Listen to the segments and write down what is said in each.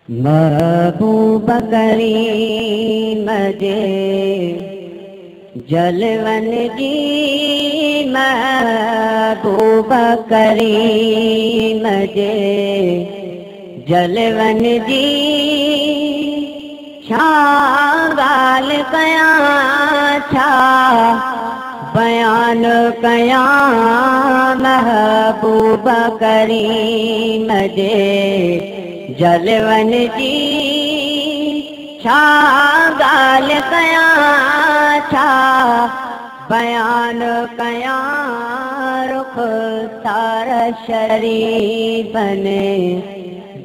महबूब करीम जे जलवन जी, महबूब करीम जे जलवन जी, छा ॻाल्हि कयां छा बयान कयां, महबूब करीम जे जलवन जी, छा ॻाल्हि कयां छा बयान कयां, रुख़सार शरीफ़नि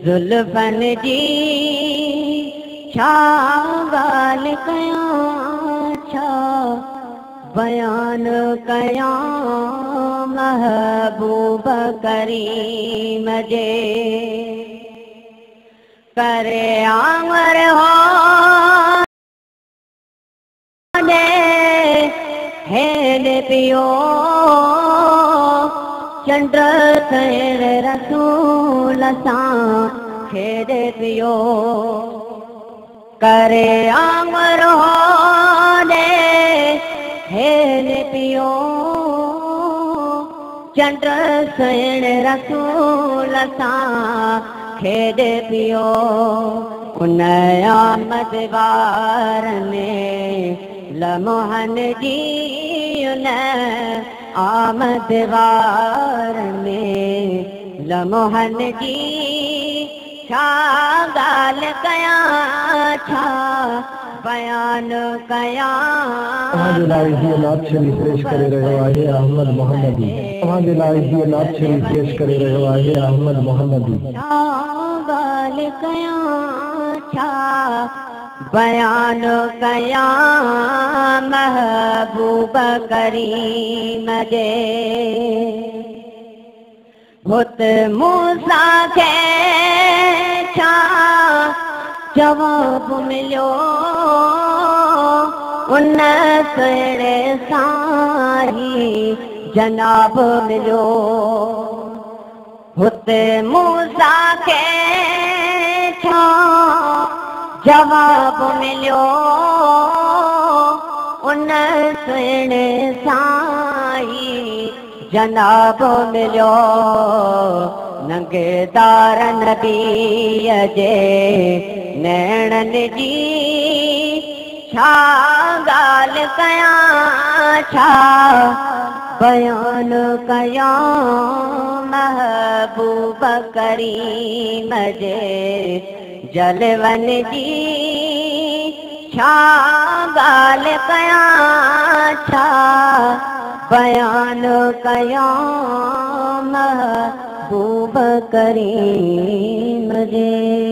ज़ुल्फ़न जी, छा ॻाल्हि कयां छा बयान कयां, महबूब करीम जे करे आमर हो हेद पियो चंड तेरे रसूल सां खेद पियो, करे आमर हो हेद पियो चंड तेरे रसूल सां खेद पियो, उन आमद वार में लम्हन जी, उन आमद वार में लम्हन जी, छा ॻाल्हि कयां छा बयान कयां, तव्हांजे लाइ हीअ नात शरीफ़ पेश करे रहियो आहे अहमद मोहम्मदी। तव्हांजे लाइ हीअ नात शरीफ़ पेश करे रहियो आहे अहमद मोहम्मदी। छा ॻाल्हि कयां छा बयान कयां, महबूब करीम जे भुत मूसा खे छा जवाब मिलियो, उन सुहिणे सां ही जनाब मिलियो, भुत मूसा खे छा जवाब मिलियो, उन सुहिणे सां ही जनाब मिलियो, नंगेदार नबीअ जे नैणनि जी, छा ॻाल्हि कयां छा बयान कयां, महबूब करीम जे जलवन जी, छा ॻाल्हि कयां छा बयान कयां, महबूब करीम जे।